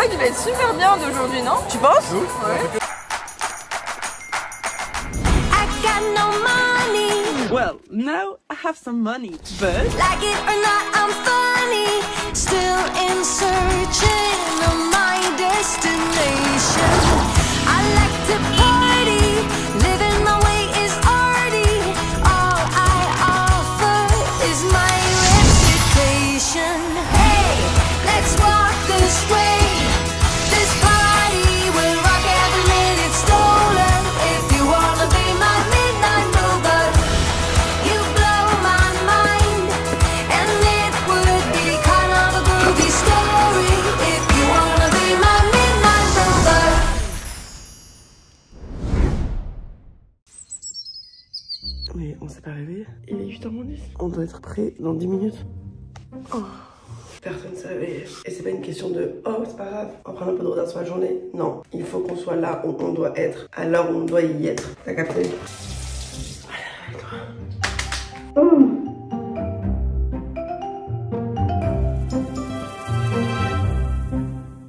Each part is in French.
vlog il va être super bien d'aujourd'hui, non? Tu penses? Ouais. Well, now I have some money, but like it or not, I'm funny. Still in searching of my destination. I like to party, living my way is arty. All I offer is my reputation. Hey, let's walk this way. This party will rock every minute stolen. If you wanna be my midnight mover, you blow my mind. And it would be kind of a groovy story. If you wanna be my midnight mover. mais on s'est pas réveillé. Il est 8h10. On doit être prêt dans 10 minutes. Oh. Personne s'est réveillé. Et c'est pas une question de oh c'est pas grave, on prend un peu de retard sur la journée. Non, il faut qu'on soit là où on doit être, à l'heure où on doit y être. T'as capté?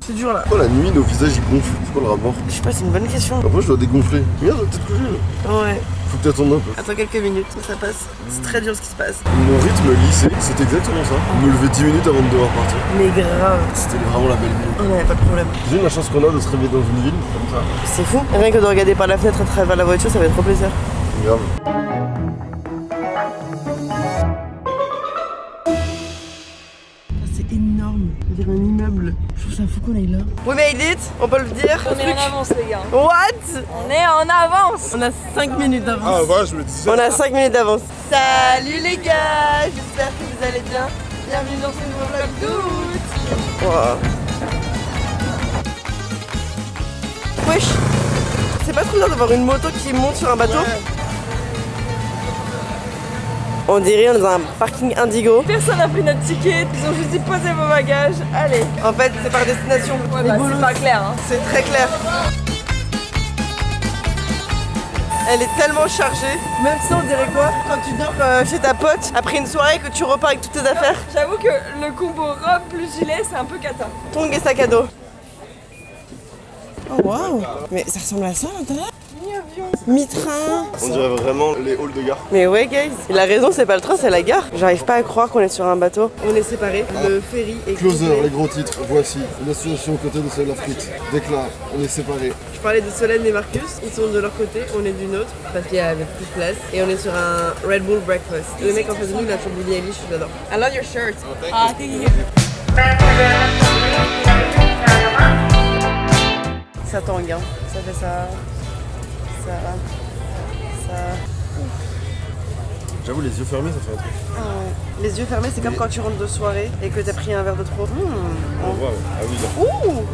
C'est dur là. Oh la nuit nos visages ils gonflent, c'est quoi le rapport? Je sais pas, c'est une bonne question. Après je dois dégonfler. Regarde, je dois peut-être coucher là. Ouais. Faut que t'attendes un peu. Attends quelques minutes, ça passe. C'est très dur ce qui se passe. Mon rythme lycée, c'est exactement ça. Me lever 10 minutes avant de devoir partir. Mais grave. C'était vraiment la belle vie. On avait pas de problème. J'ai la chance qu'on a de se réveiller dans une ville comme ça. C'est fou. Rien que de regarder par la fenêtre à travers la voiture, ça va être trop plaisir. Grave. C'est énorme. On dirait un immeuble. Je trouve ça fou qu'on aille là. We made it, on peut le dire. On est en avance les gars. What? On est en avance. On a 5 minutes d'avance. Ah ouais, je me disais. On a 5 minutes d'avance. Salut les gars, j'espère que vous allez bien. Bienvenue dans ce nouveau vlog d'août. Wow. Wesh, c'est pas trop bien d'avoir une moto qui monte sur un bateau? On dirait on est dans un parking Indigo. Personne n'a pris notre ticket, ils ont juste dit posez vos bagages, allez. En fait c'est par destination. Ouais, bah, c'est pas clair hein. C'est très clair. Elle est tellement chargée. Même si on dirait quoi quand tu dors chez ta pote après une soirée que tu repars avec toutes tes affaires. J'avoue que le combo robe plus gilet c'est un peu cata. Tongs et sac à dos. Oh waouh. Mais ça ressemble à ça à l'intérieur. Mi-avion. Mi-train. On dirait vraiment les halls de gare. Mais ouais guys, la raison c'est pas le train, c'est la gare. J'arrive pas à croire qu'on est sur un bateau. On est séparés, le ferry est Closer, complet. les gros titres. Voici, destination côté de Soleil Afrique. Déclare, on est séparés. Je parlais de Solène et Marcus, ils sont de leur côté, on est du nôtre parce qu'il y avait plus de place et on est sur un Red Bull breakfast. Le mec en face de nous il a sur Billie Eilish, j'adore. I love your shirt. Ah thank you. Ça tangue hein, ça fait ça. J'avoue, les yeux fermés, ça fait un truc. Ah ouais. Les yeux fermés, c'est comme quand tu rentres de soirée et que t'as pris un verre de trop. On voit, ah oui, là. Ouh.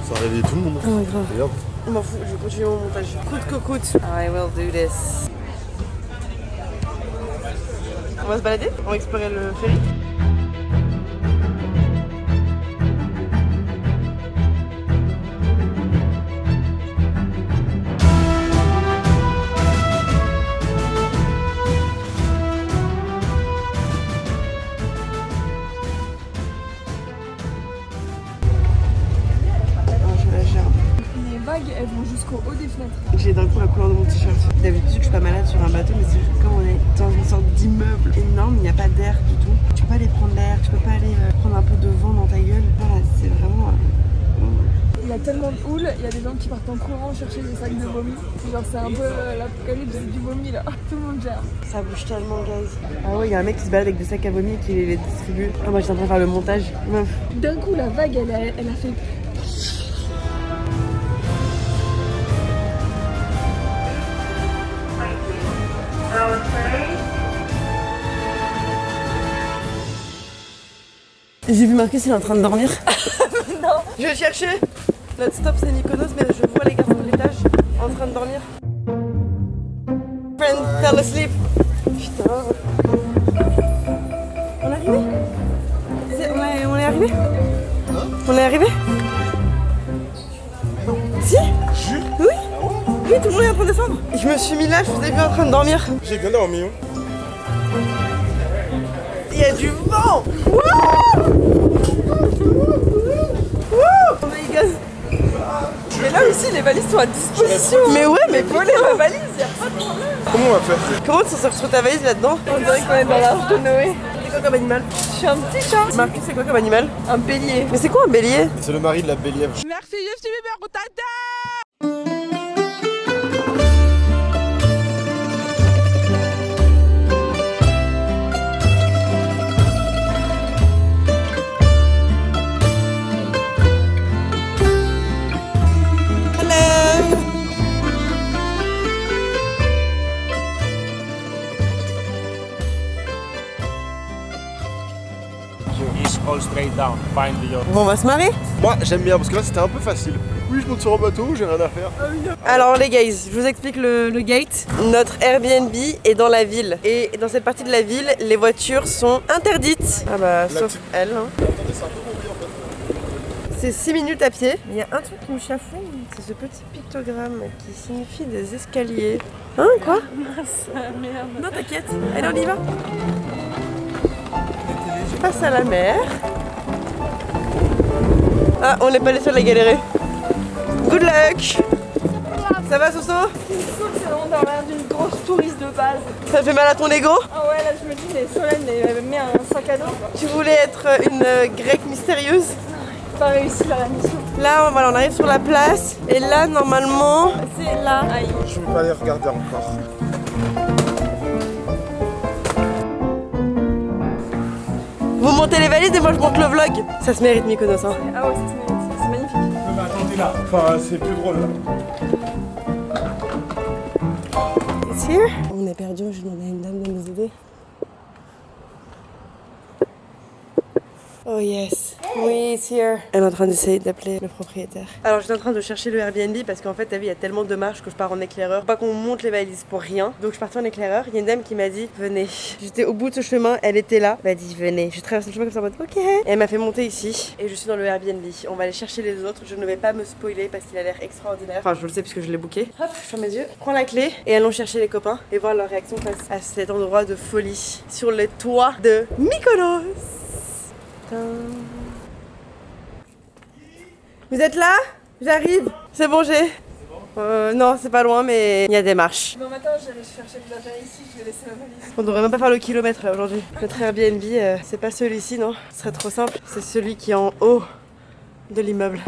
Ça a réveillé tout le monde. Oh, grave. Regarde. Je m'en fous, je vais continuer mon montage. Coûte que coûte. I will do this. On va se balader? On va explorer le ferry? Les vagues elles vont jusqu'au haut des fenêtres. J'ai d'un coup la couleur de mon t-shirt. D'habitude je suis pas malade sur un bateau, mais c'est juste comme on est dans une sorte d'immeuble énorme, il n'y a pas d'air du tout. Tu peux pas aller prendre l'air, tu peux pas aller prendre un peu de vent dans ta gueule. Voilà, c'est vraiment... Il y a tellement de houle, il y a des gens qui partent en courant chercher des sacs de vomi. Genre c'est un peu l'apocalypse du vomi là. Tout le monde gère. Ça bouge tellement guys. Ah ouais, il y a un mec qui se balade avec des sacs à vomi et qui les distribue. Ah, moi j'étais en train de faire le montage. Meuf. D'un coup la vague elle a fait... J'ai vu Marcus, il est en train de dormir. Non. Je vais chercher. Notre stop c'est Mykonos, mais je vois les garçons de l'étage en train de dormir. Friend, fell asleep. Putain. On est arrivé? On est arrivé? On est arrivé? Si? Oui? Oui, tout le monde est en train de descendre. Je me suis mis là, je vous ai vu en train de dormir. J'ai bien dormi. Il y a du vent. Wouh! Wouh! les valises sont à disposition. Mais ouais, mais Voler ma valise, y'a pas de problème. Comment on va faire? comment tu sors sur ta valise là-dedans? On dirait qu'on est dans l'arche de Noé. C'est quoi comme animal? Je suis un petit chat. Marcus, c'est quoi comme animal? Un bélier. Mais c'est quoi un bélier? C'est le mari de la Bélièvre. Merci, je suis All straight down, find your... Bon, on va se marrer. Moi j'aime bien parce que là c'était un peu facile. Oui, je monte sur un bateau, j'ai rien à faire. Alors les guys, je vous explique le gate. Notre Airbnb est dans la ville. Et dans cette partie de la ville, les voitures sont interdites. Ah bah, sauf elle. Hein. Attendez, c'est un peu compliqué en fait. C'est 6 minutes à pied. Il y a un truc qui me chafouine, c'est ce petit pictogramme qui signifie des escaliers. Hein, quoi? merde. Non, t'inquiète. Allez, on y va. Face à la mer. Ah, on n'est pas les seuls à galérer. Good luck. Ça va, Soso? C'est vraiment dans l'air d'une grosse touriste de base. Ça fait mal à ton ego? Ah ouais, là je me dis, mais Solène, elle avait mis un sac à dos. Tu voulais être une grecque mystérieuse? Pas réussi là, la mission. Là, voilà, on arrive sur la place. Et là, normalement... C'est là. Aïe. Je veux pas les regarder encore. Vous montez les valises et moi je monte le vlog. Ça se mérite, Mykonos, hein. Ah ouais, c'est magnifique. Mais attendez là. Enfin, c'est plus drôle là. It's here. On est perdu, je demande à une dame de nous aider. Oh yes. Oui, it's here. Elle est en train d'essayer d'appeler le propriétaire. Alors j'étais en train de chercher le Airbnb parce qu'en fait, t'as vu, il y a tellement de marches que je pars en éclaireur. Faut pas qu'on monte les valises pour rien. Donc je partais en éclaireur. Il y a une dame qui m'a dit venez. J'étais au bout de ce chemin, elle était là. Elle m'a dit venez. Je traverse le chemin comme ça en mode ok. Et elle m'a fait monter ici. Et je suis dans le Airbnb. On va aller chercher les autres. Je ne vais pas me spoiler parce qu'il a l'air extraordinaire. Enfin, je le sais puisque je l'ai booké. Hop, je ferme mes yeux, prends la clé et allons chercher les copains et voir leur réaction face à cet endroit de folie sur les toits de Mykonos. Vous êtes là? J'arrive. C'est bon, j'ai. Non, c'est pas loin, mais il y a des marches. Bon matin, j'allais chercher des affaires ici, je vais laisser ma valise. On devrait même pas faire le kilomètre là aujourd'hui. Notre Airbnb, c'est pas celui-ci, non? Ce serait trop simple. C'est celui qui est en haut de l'immeuble.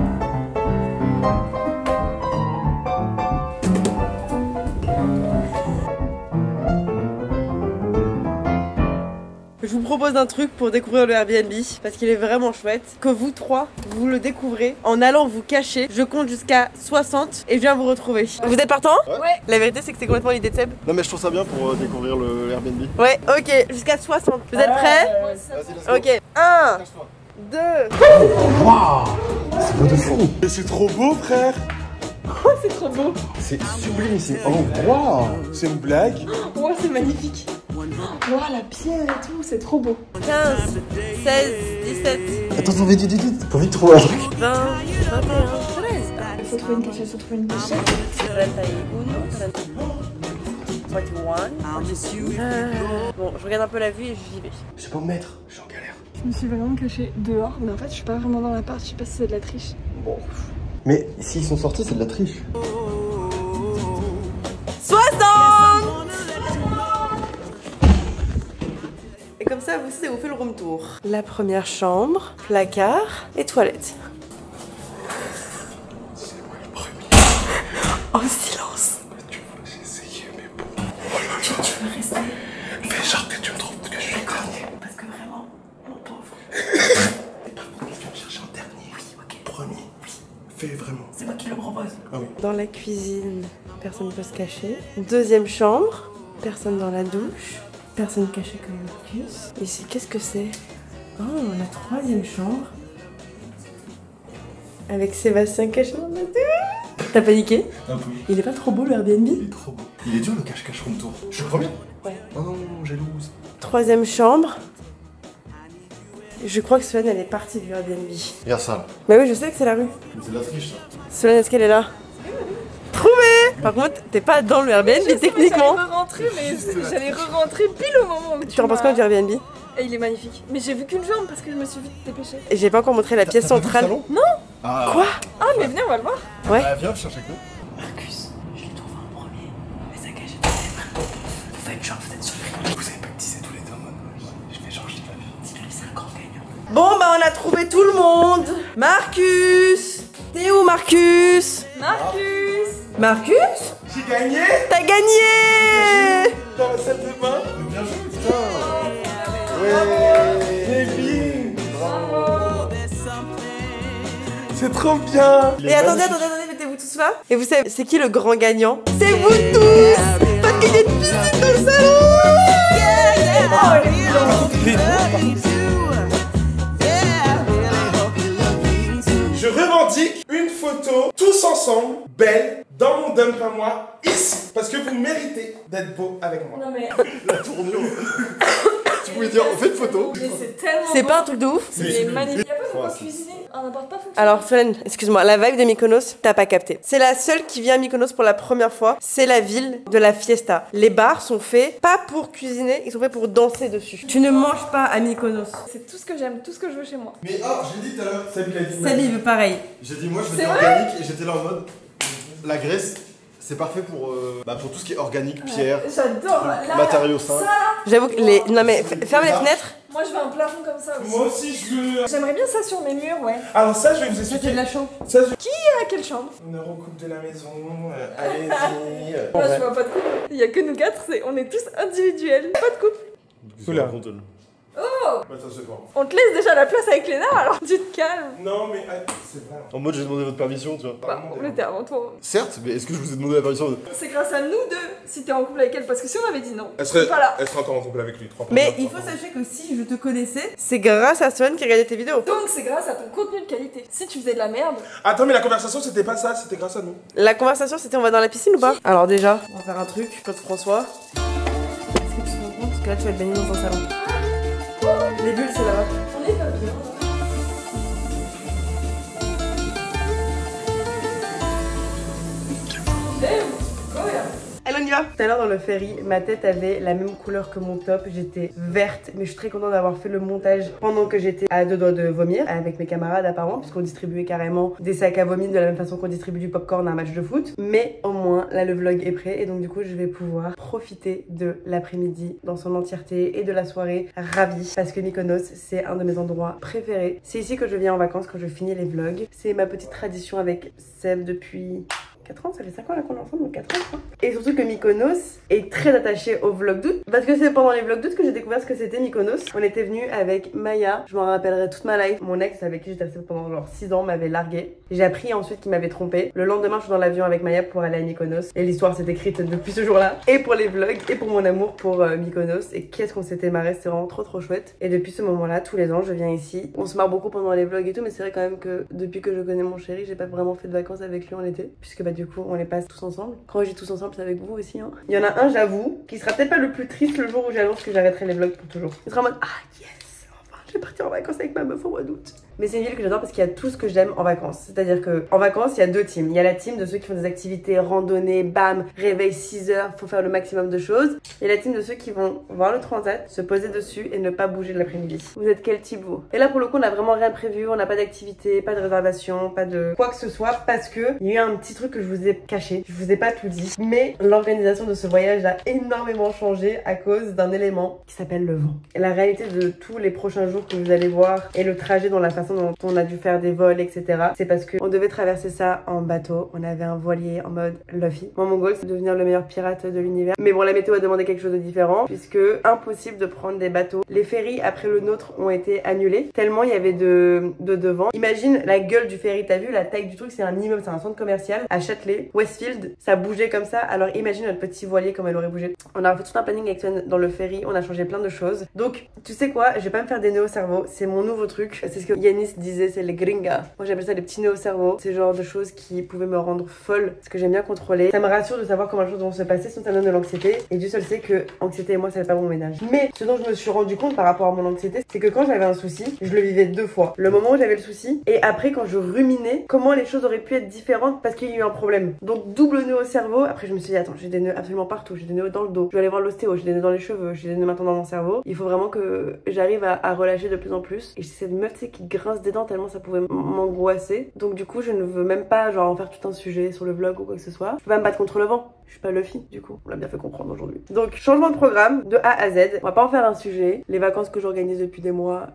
Je vous propose un truc pour découvrir le Airbnb parce qu'il est vraiment chouette. Que vous trois, vous le découvrez en allant vous cacher. Je compte jusqu'à 60 et je viens vous retrouver. Vous êtes partant? Ouais. La vérité, c'est que c'est complètement l'idée de Seb. Non, mais je trouve ça bien pour découvrir le Airbnb. Ouais, ok, jusqu'à 60. Vous êtes prêts? Vas-y, let's go. Ok, 1, Cache-toi. 2. C'est beau de fou. Mais c'est trop beau, frère. C'est trop beau. C'est sublimissime. Oh, waouh. C'est une blague. Ouais, c'est magnifique. Wow, la pierre et tout, c'est trop beau. 15, 16, 17, Attends, vite. Faut vite trouver un truc. 20, 21, 13. Il faut trouver une cachette, il faut trouver une cachette. 21. Bon, je regarde un peu la vue et j'y vais. Je sais pas me mettre. Je suis en galère. Je me suis vraiment cachée dehors, mais en fait, je suis pas vraiment dans l'appart, je sais pas si c'est de la triche. Bon. Mais s'ils sont sortis, c'est de la triche. 60. Et comme ça, vous savez, vous faites le room tour. La première chambre, placard et toilette. C'est moi le premier. En silence. Tu vois, j'ai essayé, mais bon. Tu veux rester? Fais genre que tu me trouves que je suis le dernier. Parce que vraiment, mon pauvre. Et par contre, tu vas me chercher un dernier. Oui, ok. Premier. Oui. Fais vraiment. C'est moi qui le propose. Ah oui. Dans la cuisine, personne ne peut se cacher. Deuxième chambre, personne dans la douche. Personne cachée comme Marcus. Ici, qu'est-ce que c'est? Oh, la troisième chambre. Avec Sébastien caché dans la douche. T'as paniqué? Un peu. Il est pas trop beau le Airbnb? Il est trop beau. Il est dur le cache-cache room tour. Je suis le premier? Ouais. Oh non, jalouse. Troisième chambre. Je crois que Solène, elle est partie du Airbnb. Regarde ça là. Bah oui, je sais que c'est la rue. C'est de la triche ça. Solène, est-ce qu'elle est là? Trouvé! Par contre, t'es pas dans le Airbnb techniquement. J'allais re-rentrer pile au moment où Tu en penses quoi du Airbnb? Et il est magnifique. Mais j'ai vu qu'une jambe parce que je me suis vite dépêchée. Et j'ai pas encore montré la pièce T'as pas vu le centrale. salon? Non! Ah. Quoi? Ah, mais venez, on va le voir. Ouais. Bah, viens, cherche avec nous. Marcus, je l'ai trouvé en premier, mais ça gâche tout. Vous faites genre, vous êtes surpris. Vous avez pas teasé tous les deux en mode. Je fais genre, je l'ai pas vu. Dis-lui, c'est un grand gagnant. Bon, bah, on a trouvé tout le monde. Marcus, t'es où, Marcus? Marcus? J'ai gagné T'as gagné! dans la salle de bain. Mais bien joué, putain. Ouais. Bravo. C'est trop bien. Et attendez, mettez-vous tous là. Et vous savez, c'est qui le grand gagnant? C'est vous tous! Parce qu'il y a une piscine dans le salon! Je revendique une photo, tous ensemble, belle, dans mon dump à moi, ici. Parce que vous méritez d'être beau avec moi. Non mais, La tournure. Tu pouvais dire, on fait une photo. mais c'est tellement C'est beau. pas un truc de ouf? C'est magnifique. Y'a pas de quoi Ouais, cuisiner. Un appart pas fonctionne. Alors Solène, excuse-moi, la vibe de Mykonos, t'as pas capté. C'est la seule qui vient à Mykonos pour la première fois. C'est la ville de la fiesta. Les bars sont faits pas pour cuisiner, ils sont faits pour danser dessus. Tu ne manges pas à Mykonos. C'est tout ce que j'aime, tout ce que je veux chez moi. Mais oh, je l'ai dit tout à l'heure, Sabi l'a dit. Sabi veut pareil. J'ai dit, moi je veux C'est dire vrai organique et j'étais là en mode. La Grèce, c'est parfait pour tout ce qui est organique, pierre, J'adore. Là, matériaux sains. J'avoue que les... Non mais ferme les fenêtres. moi je veux un plafond comme ça aussi. Moi aussi, je veux. J'aimerais bien ça sur mes murs, ouais. Alors, ça, je vais vous expliquer. chambre. Ça, je... À quelle chambre? Une recoupe de la maison, allez-y. Moi je vois pas de couple. Il y a que nous quatre, on est tous individuels. Pas de couple. Oula. Oh, Attends, c'est bon. on te laisse déjà la place avec Léna, alors tu te calmes. Non, mais c'est vrai. En mode, j'ai demandé votre permission, tu vois. Bah, on était avant toi. Certes, mais est-ce que je vous ai demandé la permission de... C'est grâce à nous deux si t'es en couple avec elle, parce que si on avait dit non, Elle serait, pas là. elle serait encore en couple avec lui, 3 Mais il faut sachez que si je te connaissais, c'est grâce à Solène qui regardait tes vidéos. Donc c'est grâce à ton contenu de qualité. Si tu faisais de la merde, Attends, mais la conversation, c'était pas ça, c'était grâce à nous. La conversation c'était on va dans la piscine ou pas? Alors déjà, on va faire un truc, Claude François. Est-ce que tu te rends compte que là tu vas te baigner dans un salon? Les bulles c'est là-bas. on est pas bien. Allez on y va. Tout à l'heure dans le ferry, ma tête avait la même couleur que mon top, j'étais verte, mais je suis très contente d'avoir fait le montage pendant que j'étais à 2 doigts de vomir avec mes camarades apparemment, puisqu'on distribuait carrément des sacs à vomi de la même façon qu'on distribue du popcorn à un match de foot. Mais au moins là le vlog est prêt et donc du coup je vais pouvoir profiter de l'après-midi dans son entièreté et de la soirée ravie parce que Mykonos c'est un de mes endroits préférés. C'est ici que je viens en vacances quand je finis les vlogs. C'est ma petite tradition avec Seb depuis 4 ans, ça fait 5 ans là qu'on est ensemble, donc 4 ans je crois. Et surtout que Mykonos est très attaché au vlog d'août, parce que c'est pendant les vlogs d'août que j'ai découvert ce que c'était Mykonos. On était venu avec Maya, je m'en rappellerai toute ma life. Mon ex avec qui j'étais restée pendant genre 6 ans m'avait largué. J'ai appris ensuite qu'il m'avait trompé. Le lendemain je suis dans l'avion avec Maya pour aller à Mykonos et l'histoire s'est écrite depuis ce jour-là. Et pour les vlogs et pour mon amour pour Mykonos. Et qu'est-ce qu'on s'était marré, c'était vraiment trop chouette. Et depuis ce moment-là, tous les ans je viens ici. On se marre beaucoup pendant les vlogs et tout, mais c'est vrai quand même que depuis que je connais mon chéri, j'ai pas vraiment fait de vacances avec lui en été, puisque bah du coup on les passe tous ensemble. Quand je dis tous ensemble, c'est avec vous aussi hein. Il y en a un, j'avoue, qui sera peut-être pas le plus triste le jour où j'annonce que j'arrêterai les vlogs pour toujours. Il sera en mode ah yes, enfin je vais partir en vacances avec ma meuf au mois d'août. Mais c'est une ville que j'adore parce qu'il y a tout ce que j'aime en vacances. C'est-à-dire que en vacances, il y a 2 teams. Il y a la team de ceux qui font des activités, randonnées, bam, réveil 6 heures, faut faire le maximum de choses. Et la team de ceux qui vont voir le transat, se poser dessus et ne pas bouger de l'après-midi. Vous êtes quel type vous? Et là pour le coup, on a vraiment rien prévu, on n'a pas d'activité, pas de réservation, pas de quoi que ce soit parce que il y a eu un petit truc que je vous ai caché. Je vous ai pas tout dit, mais l'organisation de ce voyage a énormément changé à cause d'un élément qui s'appelle le vent. Et la réalité de tous les prochains jours que vous allez voir et le trajet dans la façon dont on a dû faire des vols, etc. C'est parce qu'on devait traverser ça en bateau. On avait un voilier en mode Luffy. Moi, mon goal, c'est de devenir le meilleur pirate de l'univers. Mais bon, la météo a demandé quelque chose de différent, puisque impossible de prendre des bateaux. Les ferries, après le nôtre, ont été annulés, tellement il y avait de vent. Imagine la gueule du ferry, t'as vu la taille du truc, c'est un immeuble, c'est un centre commercial à Châtelet, Westfield, ça bougeait comme ça. Alors imagine notre petit voilier comme elle aurait bougé. On a fait tout un planning avec Sven dans le ferry, on a changé plein de choses. Donc, tu sais quoi, je vais pas me faire des nœuds au cerveau, c'est mon nouveau truc. C'est ce que Yanis disait, c'est les gringas. Moi j'appelle ça les petits nœuds au cerveau. C'est le genre de choses qui pouvaient me rendre folle, parce que j'aime bien contrôler. Ça me rassure de savoir comment les choses vont se passer, sinon ça me donne de l'anxiété. Et Dieu seul sait que anxiété et moi ça fait pas bon ménage. Mais ce dont je me suis rendu compte par rapport à mon anxiété, c'est que quand j'avais un souci, je le vivais 2 fois. Le moment où j'avais le souci et après quand je ruminais comment les choses auraient pu être différentes parce qu'il y a eu un problème. Donc double nœud au cerveau. Après je me suis dit attends, j'ai des nœuds absolument partout, j'ai des nœuds dans le dos, je vais aller voir l'ostéo, j'ai des nœuds dans les cheveux, j'ai des nœuds maintenant dans mon cerveau. Il faut vraiment que j'arrive à relâcher de plus en plus. Et c'est cette meuf qui rince des dents tellement ça pouvait m'angoisser. Donc du coup je ne veux même pas genre en faire tout un sujet sur le vlog ou quoi que ce soit. Je peux pas me battre contre le vent. Je suis pas Luffy du coup, on l'a bien fait comprendre aujourd'hui. Donc changement de programme de A à Z. On va pas en faire un sujet. Les vacances que j'organise depuis des mois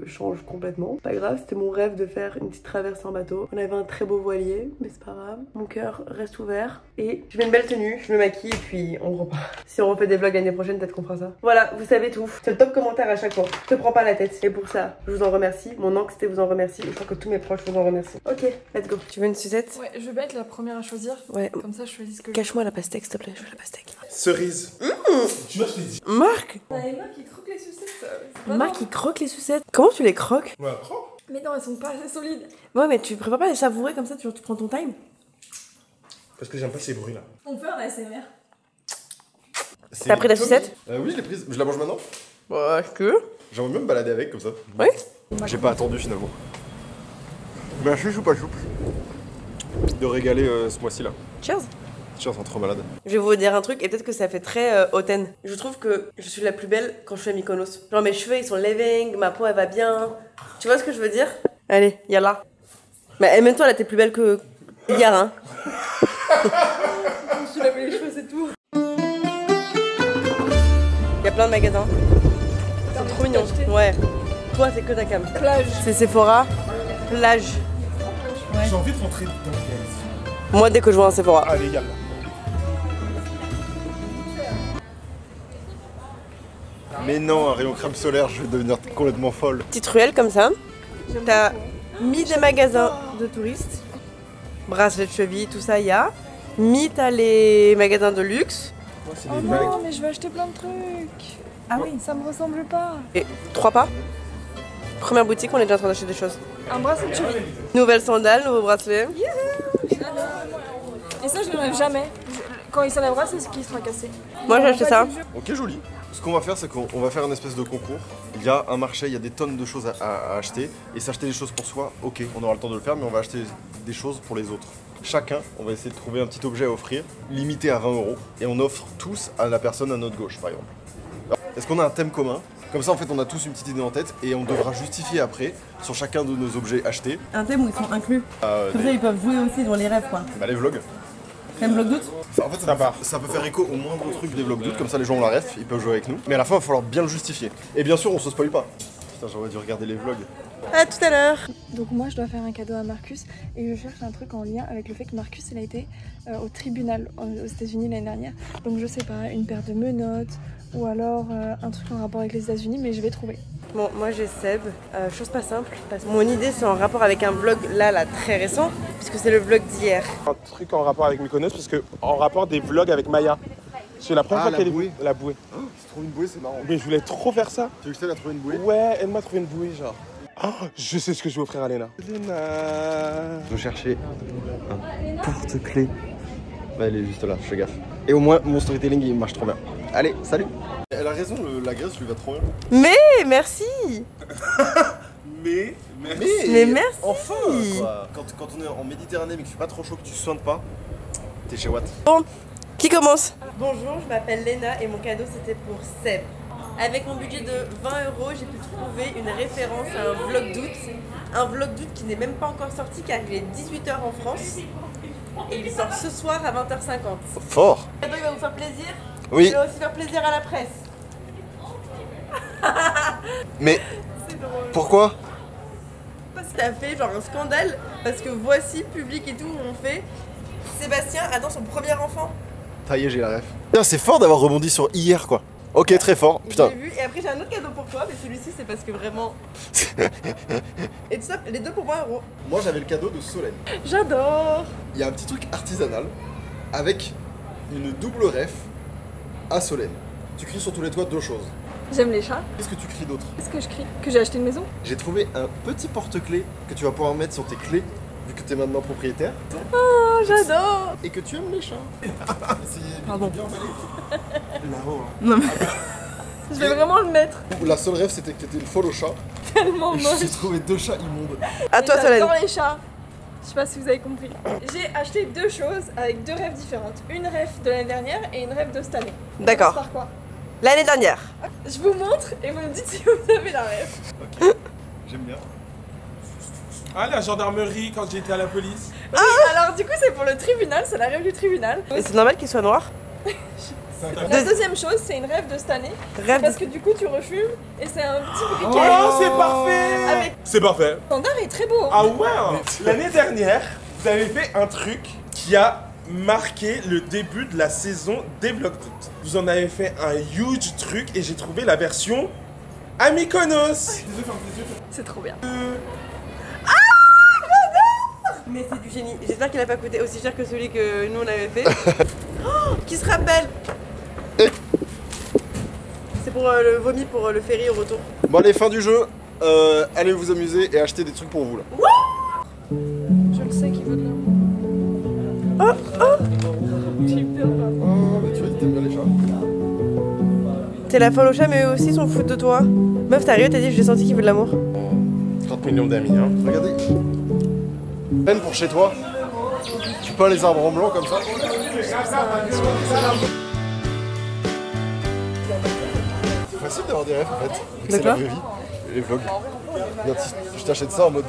changent complètement. Pas grave, c'était mon rêve de faire une petite traversée en bateau. On avait un très beau voilier, mais c'est pas grave. Mon cœur reste ouvert. Et je mets une belle tenue, je me maquille et puis on repart. Si on refait des vlogs l'année prochaine, peut-être qu'on fera ça. Voilà, vous savez tout. C'est le top commentaire à chaque fois. Je te prends pas la tête. Et pour ça, je vous en remercie. Mon anxiété vous en remercie. Et je crois que tous mes proches vous en remercient. Ok, let's go. Tu veux une sucette? Ouais, je vais pas être la première à choisir. Ouais. Comme ça, je choisis ce que Cache-moi la pastèque, s'il te plaît. Je veux la pastèque. Cerise. Tu vois, je t'ai dit. Marc! T'as Emma qui croque les sucettes, ça. c'est pas Marc, normal. il croque les sucettes. Comment tu les croques? Ouais, prends. Mais non, elles sont pas assez solides. Ouais, mais tu préfères pas les savourer comme ça, tu prends ton time? Parce que j'aime pas ces bruits là. On fait un ASMR. T'as pris la sucette? Oui, je l'ai prise. Je la mange maintenant. Bah, que? J'aimerais bien me balader avec comme ça. Oui? J'ai pas attendu finalement. Mais je suis choupa choupe de régaler ce mois-ci là. Cheers! Tiens, c'est trop malade. Je vais vous dire un truc, et peut-être que ça fait très hautaine. Je trouve que je suis la plus belle quand je suis à Mykonos. Genre mes cheveux ils sont living, ma peau elle va bien. Tu vois ce que je veux dire? Allez, yalla. Mais même toi là t'es plus belle que hier hein. Je me suis lavé les cheveux, c'est tout. Il y a plein de magasins. C'est trop mignon. Ouais. Toi c'est que ta cam. Plage. C'est Sephora, plage. J'ai envie de rentrer dedans. Moi dès que je vois un Sephora. Allez, yalla. Mais non, un rayon crème solaire, je vais devenir complètement folle. Petite ruelle comme ça. T'as mis des magasins de touristes. Bracelets de cheville, tout ça y a. Mis t'as les magasins de luxe. Moi, c'est Oh des bagues. non, mais je vais acheter plein de trucs. Ah oui. Ça me ressemble pas. Et 3 pas. Première boutique, on est déjà en train d'acheter des choses. Un bracelet de cheville. Nouvelles sandales, nouveaux bracelets. Et ça, je l'enlève jamais. Quand il s'enlèvera, c'est ce qui sera cassé. Moi j'ai acheté ça. Ok, joli. Ce qu'on va faire, c'est qu'on va faire une espèce de concours. Il y a un marché, il y a des tonnes de choses à acheter. Et s'acheter des choses pour soi, ok, on aura le temps de le faire, mais on va acheter des choses pour les autres. Chacun, on va essayer de trouver un petit objet à offrir, limité à 20 €. Et on offre tous à la personne à notre gauche, par exemple. Est-ce qu'on a un thème commun? Comme ça, en fait, on a tous une petite idée en tête et on devra justifier après sur chacun de nos objets achetés. Un thème où ils sont inclus. Comme ça ils peuvent jouer aussi dans les rêves quoi. Les vlogs. Thème bloc d'août. En fait, ça peut faire écho au moindre truc des vlogs d'août, comme ça les gens ont la ref, ils peuvent jouer avec nous. Mais à la fin, il va falloir bien le justifier. Et bien sûr, on se spoil pas. Putain, j'aurais dû regarder les vlogs. À tout à l'heure. Donc moi, je dois faire un cadeau à Marcus et je cherche un truc en lien avec le fait que Marcus, il a été au tribunal aux États-Unis l'année dernière. Donc je sais pas, une paire de menottes ou alors un truc en rapport avec les États-Unis, mais je vais trouver. Bon, moi j'ai Seb, chose pas simple, parce que mon idée c'est en rapport avec un vlog là très récent, puisque c'est le vlog d'hier. Un truc en rapport avec Mykonos, parce que en rapport des vlogs avec Maya. C'est la première fois qu'elle est. La bouée. Oh, c'est trop une bouée, c'est marrant. Mais je voulais trop faire ça. Tu veux que je t'aide à trouver une bouée? Ouais, elle m'a trouvé une bouée, genre. Oh, je sais ce que je vais offrir à Léna. Léna. Je cherchais un porte-clés. Bah, elle est juste là, je fais gaffe. Et au moins, mon storytelling il marche trop bien. Allez, salut! Elle a raison, la Grèce lui va trop bien. Mais merci. Mais merci. Enfin quoi. Quand on est en Méditerranée mais qu'il fait pas trop chaud, que tu soignes pas, t'es chez Watt. Bon, qui commence? Bonjour, je m'appelle Léna et mon cadeau c'était pour Seb. Avec mon budget de 20 €, j'ai pu trouver une référence à un vlog d'août. Un vlog d'août qui n'est même pas encore sorti car il est 18 h en France. Et il sort ce soir à 20 h 50. Fort! Le cadeau il va vous faire plaisir. Oui. Il va aussi faire plaisir à la presse. Mais pourquoi? Parce que t'as fait genre un scandale. Parce que voici, public et tout, on fait Sébastien attend son premier enfant. Ça y est, j'ai la ref. Putain, c'est fort d'avoir rebondi sur hier quoi. Ok, très fort. Putain. J'ai vu et après j'ai un autre cadeau pour toi, mais celui-ci c'est parce que vraiment. Et tout ça, les deux pour 20 €. Moi j'avais le cadeau de Solène. J'adore. Il y a un petit truc artisanal avec une double ref à Solène. Tu cries sur tous les toits deux choses. J'aime les chats. Qu'est-ce que tu cries d'autre? Qu'est-ce que je crie? Que j'ai acheté une maison? J'ai trouvé un petit porte-clés que tu vas pouvoir mettre sur tes clés vu que tu es maintenant propriétaire. Oh, j'adore. Et que tu aimes les chats. Pardon. Là-haut. Non, mais... Je vais vraiment le mettre. La seule rêve c'était que t'étais une folle aux chats. Tellement Et moche. j'ai trouvé deux chats immondes. À toi, Solène. J'adore les chats. Je sais pas si vous avez compris. J'ai acheté deux choses avec deux rêves différentes. Une rêve de l'année dernière et une rêve de cette année. D'accord. On commence par quoi? L'année dernière. Je vous montre et vous me dites si vous avez la rêve. Ok, j'aime bien. Ah, la gendarmerie quand j'étais à la police. Oui, alors du coup c'est pour le tribunal, c'est la rêve du tribunal. Et c'est normal qu'il soit noir? La deuxième chose, c'est une rêve de cette année. Rêve Parce que du coup tu refumes et c'est un petit Oh, briquet. c'est parfait. Avec C'est parfait. le standard est très beau. Ah ouais. L'année dernière, vous avez fait un truc qui a marqué le début de la saison des vlogs d'août. Vous en avez fait un huge truc et j'ai trouvé la version à Mykonos. C'est trop bien. Mais c'est du génie. J'espère qu'il n'a pas coûté aussi cher que celui que nous on avait fait. Oh, qui se rappelle? C'est pour le vomi pour le ferry au retour. Bon allez, fin du jeu. Allez vous amuser et acheter des trucs pour vous là. Je le sais qu'il veut de l'amour. J'ai eu peur là. Oh, bah tu vois, t'aimes bien les chats. T'es la folle au chat mais eux aussi s'en foutent de toi. Meuf, t'es arrivé, t'as dit j'ai senti qu'il veut de l'amour. 30 millions d'amis, hein. Regardez. Peine pour chez toi. Tu peins les arbres en blanc comme ça. C'est facile d'avoir des rêves en fait. C'est la vraie vie. Les vlogs. Regarde, je t'achète ça en mode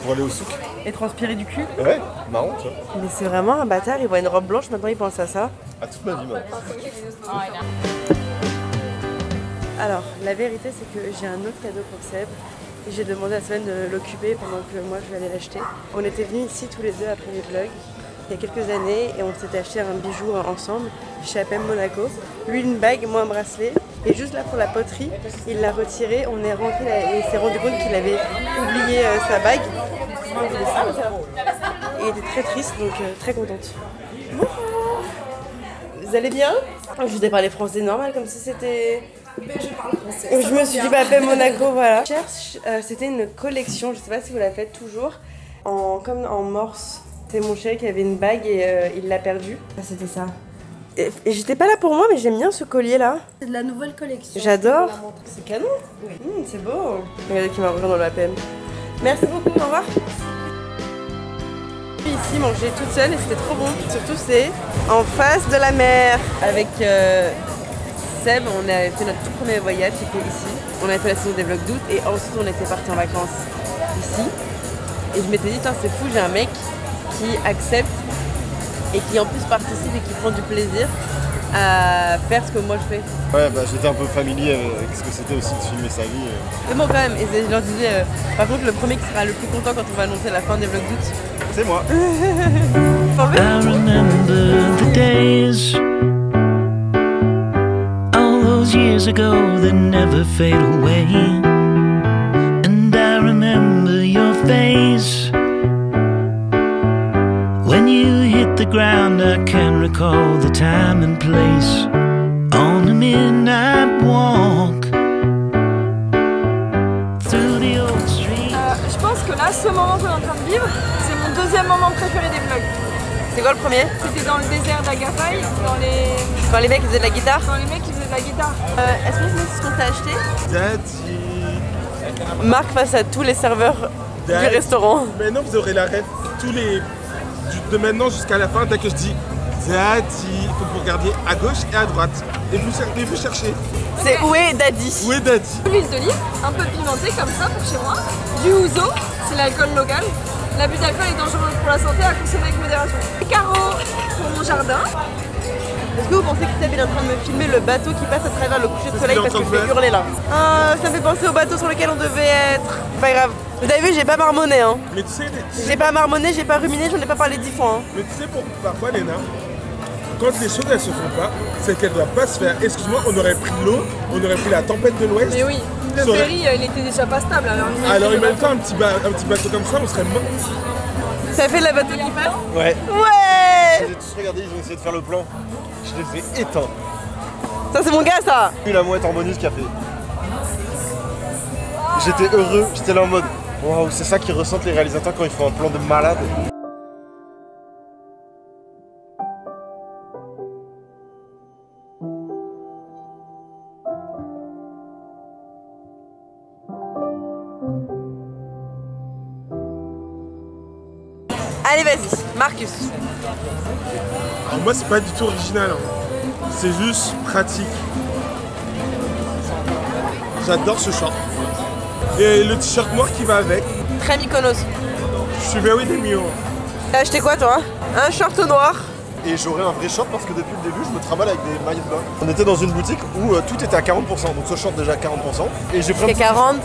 pour aller au souk. Et transpirer du cul. Ouais, marrant tu vois. Mais c'est vraiment un bâtard, il voit une robe blanche, maintenant il pense à ça. À toute ma vie maintenant. Alors, la vérité c'est que j'ai un autre cadeau pour Seb. Et j'ai demandé à Sven de l'occuper pendant que moi je vais aller l'acheter. On était venus ici tous les deux après les vlogs il y a quelques années et on s'était acheté un bijou ensemble chez APM Monaco. Lui une bague, moi un bracelet. Et juste là pour la poterie, il l'a retiré, on est rentré et il s'est rendu compte qu'il avait oublié sa bague. Et il était très triste, donc très contente. Vous allez bien? Je vous ai parlé français normal comme si c'était... Je me suis dit bah APM Monaco, voilà. C'était une collection, je sais pas si vous la faites toujours, comme en morse. C'est mon chéri qui avait une bague et il l'a perdue. C'était ça. Et j'étais pas là pour moi, mais j'aime bien ce collier là. C'est de la nouvelle collection. J'adore. C'est canon. Oui. C'est beau. Regardez qui m'a rejoint dans l'APM. Merci beaucoup, au revoir. Ici, manger toute seule et c'était trop bon. Surtout, c'est en face de la mer. Avec Seb, on a fait notre tout premier voyage, c'était ici. On a fait la saison des vlogs d'août et ensuite on était partis en vacances ici. Et je m'étais dit, c'est fou, j'ai un mec qui accepte et qui en plus participe et qui prend du plaisir à faire ce que moi je fais. Ouais, bah j'étais un peu familier avec ce que c'était aussi de filmer sa vie. Mais bon quand même, et je leur disais, par contre le premier qui sera le plus content quand on va annoncer la fin des vlogs d'août. C'est moi. I remember the days, all those years ago that never fade away. And I remember your face when you hit the ground. I can recall the time and place on a midnight walk through the old street. Je pense que là, ce moment qu'on est en train de vivre, c'est mon deuxième moment préféré des vlogs. C'est quoi le premier? C'était dans le désert d'Agafay, Quand les mecs faisaient de la guitare. quand les mecs ils faisaient de la guitare. Est-ce que c'est ce qu'on t'a acheté? Daddy. Marc face à tous les serveurs du restaurant. Maintenant, vous aurez la rêve de maintenant jusqu'à la fin. Dès que je dis Daddy, il faut que vous regardiez à gauche et à droite. Et vous cherchez. C'est où est Daddy? Où est Daddy? De l'huile d'olive, un peu pimentée comme ça pour chez moi. Du ouzo, c'est l'alcool local. L'abus d'alcool est dangereux pour la santé, à consommer avec modération. Des carreaux pour mon jardin. Est-ce que vous pensez que Seb est en train de me filmer le bateau qui passe à travers le coucher de soleil parce que je vais hurler là? Ah, ça me fait penser au bateau sur lequel on devait être. Pas grave. Vous avez vu, j'ai pas marmonné hein. Mais tu sais, J'ai pas marmonné, j'ai pas ruminé, j'en ai pas parlé 10 fois hein. mais tu sais parfois, Léna, quand les choses elles se font pas, c'est qu'elles doivent pas se faire. Excuse-moi, on aurait pris l'eau, on aurait pris la tempête de l'Ouest. Mais oui, le Ça aurait- ferry il était déjà pas stable. Alors imagine-toi un petit bateau comme ça, on serait mort. Ça fait la bateau qui passe? Ouais. Ouais. Je les ai tous regardés, ils ont essayé de faire le plan. Je les ai éteints. Ça c'est mon gars ça. Puis la mouette en bonus qui a fait. J'étais heureux, j'étais là en mode waouh, c'est ça qu'ils ressentent les réalisateurs quand ils font un plan de malade. Allez vas-y, Marcus. Alors moi c'est pas du tout original, hein. C'est juste pratique. J'adore ce short. Et le t-shirt noir qui va avec. Très Mykonos. Je suis very demure. T'as acheté quoi toi? Un short noir. Et j'aurai un vrai short parce que depuis le début, je me travaille avec des maillots de bain. On était dans une boutique où tout était à 40%, donc ce short déjà à 40%. Et j'ai pris un petit... 40%.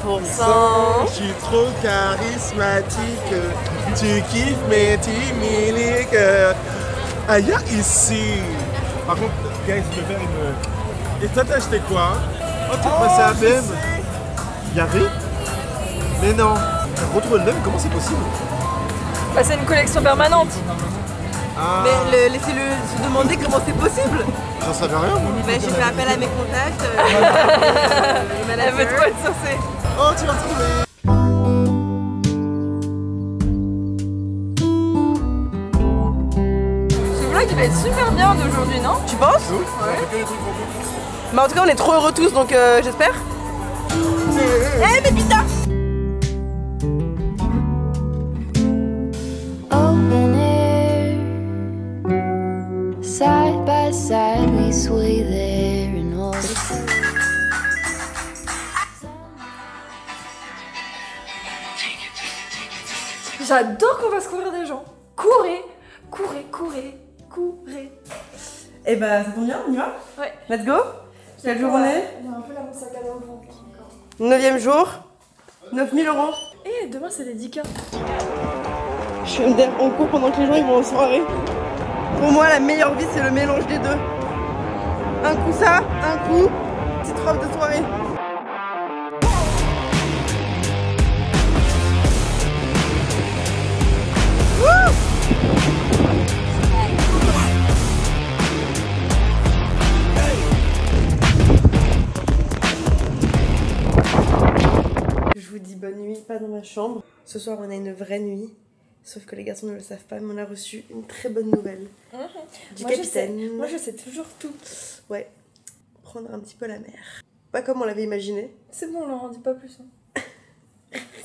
Je suis trop charismatique. Tu kiffes mes timiliques. Aïe, ici. Par contre, guys, je vais faire une... Et toi, t'as acheté quoi? Oh, t'es passé à même. Y'avait? Mais non. Retrouver le même, comment c'est possible? Bah, c'est une collection permanente. Ah. Mais laissez-le se demander comment c'est possible. J'en savais rien. Moi. Bah, j'ai fait appel à mes contacts. Elle veut trop être censée. Oh, tu l'as trouvé. Ce vlog il va être super bien d'aujourd'hui, non? Tu penses? Ouais. Bah en tout cas on est trop heureux tous donc j'espère. Eh mais putain! Open air, side by side we sway there and all. J'adore qu'on fasse courir des gens. Courez, courez, courez, courez. Eh bah ça tombe bien, on y va? Ouais. Let's go. Quel jour on est? J'ai un peu la sac à dos au ventre encore. 9e jour, 9000 €. Et demain c'est les 10K. Je suis en cours pendant que les gens ils vont en soirée. Pour moi la meilleure vie c'est le mélange des deux. Un coup ça, un coup petite robe de soirée. Je vous dis bonne nuit, pas dans ma chambre. Ce soir on a une vraie nuit. Sauf que les garçons ne le savent pas, mais on a reçu une très bonne nouvelle du capitaine. Moi je sais toujours tout. Ouais, prendre un petit peu la mer. Pas comme on l'avait imaginé. C'est bon, on leur en dit pas plus. Hein.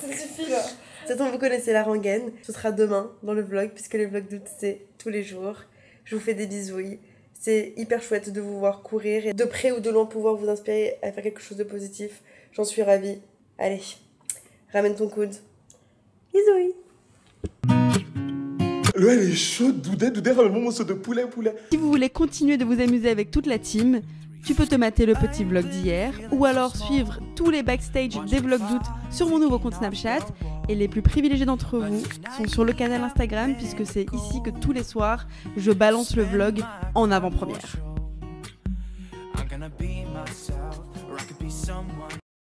Ça suffit là. De toute façon, vous connaissez la rengaine. Ce sera demain dans le vlog, puisque le vlog d'août c'est tous les jours. Je vous fais des bisouilles. C'est hyper chouette de vous voir courir et de près ou de loin pouvoir vous inspirer à faire quelque chose de positif. J'en suis ravie. Allez, ramène ton coude. Bisouilles. L'eau elle est chaude, Doudé, ramène mon morceau de poulet. Si vous voulez continuer de vous amuser avec toute la team, tu peux te mater le petit vlog d'hier ou alors suivre tous les backstage des vlogs d'août sur mon nouveau compte Snapchat. Et les plus privilégiés d'entre vous sont sur le canal Instagram puisque c'est ici que tous les soirs je balance le vlog en avant-première. I'm gonna be myself, or I could be someone